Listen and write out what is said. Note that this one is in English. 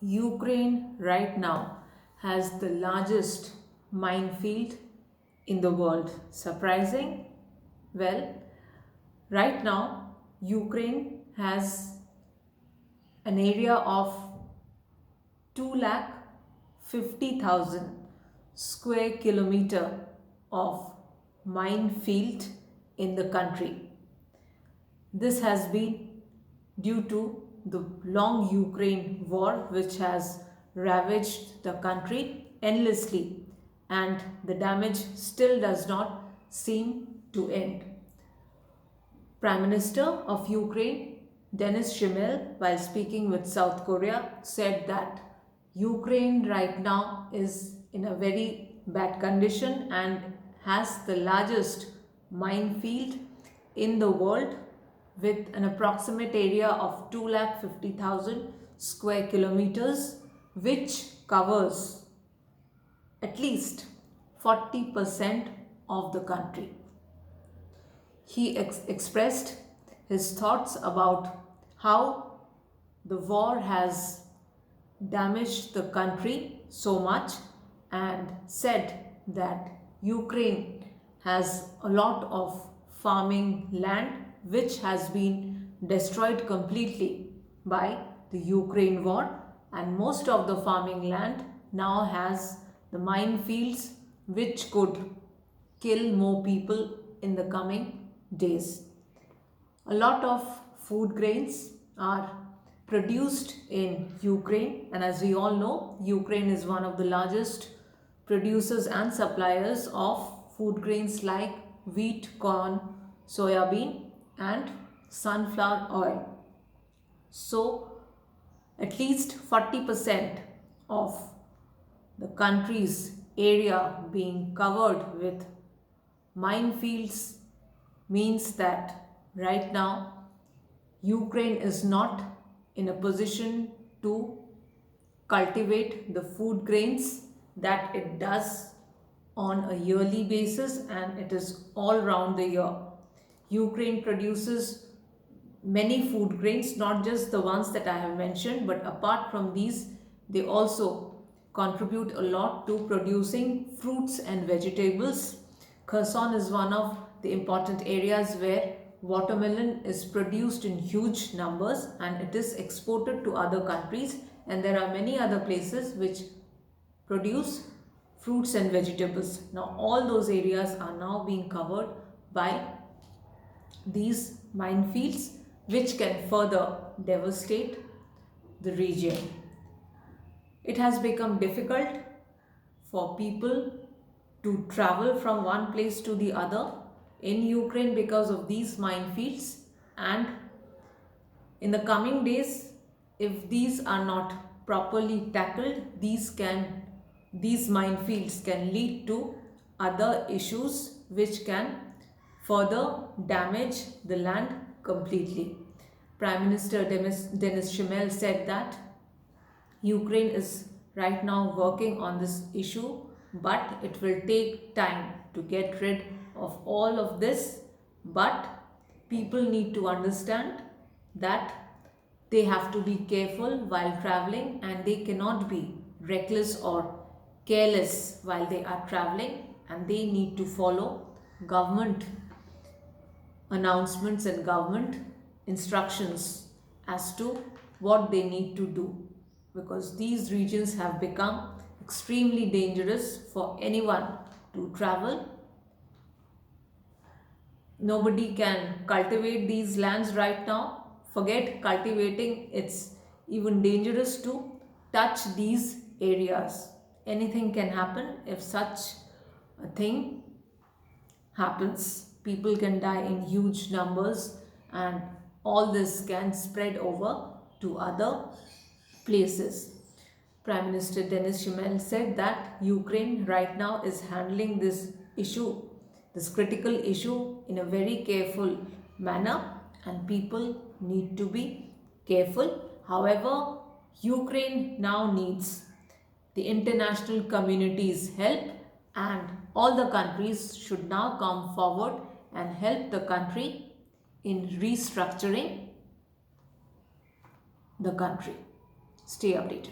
Ukraine right now has the largest minefield in the world. Surprising? Well, right now Ukraine has an area of 2,50,000 square kilometer of minefield in the country. This has been due to the long Ukraine war, which has ravaged the country endlessly, and the damage still does not seem to end. Prime Minister of Ukraine, Denis Shymyl, while speaking with South Korea, said that Ukraine right now is in a very bad condition and has the largest minefield in the world with an approximate area of 2,50,000 square kilometers, which covers at least 40% of the country. He expressed his thoughts about how the war has damaged the country so much and said that Ukraine has a lot of farming land which has been destroyed completely by the Ukraine war, and most of the farming land now has the minefields which could kill more people in the coming days. A lot of food grains are produced in Ukraine, and as we all know, Ukraine is one of the largest producers and suppliers of food grains like wheat, corn, soya bean and sunflower oil. So at least 40% of the country's area being covered with minefields means that right now Ukraine is not in a position to cultivate the food grains that it does on a yearly basis, and it is all round the year. Ukraine produces many food grains, not just the ones that I have mentioned, but apart from these, they also contribute a lot to producing fruits and vegetables. Kherson is one of the important areas where watermelon is produced in huge numbers and it is exported to other countries, and there are many other places which produce fruits and vegetables. Now all those areas are now being covered by these minefields, which can further devastate the region. It has become difficult for people to travel from one place to the other in Ukraine because of these minefields, and in the coming days, if these are not properly tackled, these minefields can lead to other issues which can further damage the land completely. Prime Minister Denis Shymyl said that Ukraine is right now working on this issue, but it will take time to get rid of all of this. But people need to understand that they have to be careful while traveling, and they cannot be reckless or careless while they are traveling, and they need to follow government announcements and government instructions as to what they need to do, because these regions have become extremely dangerous for anyone to travel. Nobody can cultivate these lands right now. Forget cultivating, it's even dangerous to touch these areas. Anything can happen if such a thing happens. People can die in huge numbers, and all this can spread over to other places. Prime Minister Denis Shymyl said that Ukraine right now is handling this issue, this critical issue, in a very careful manner, and people need to be careful. However, Ukraine now needs the international community's help, and all the countries should now come forward and help the country in restructuring the country. Stay updated.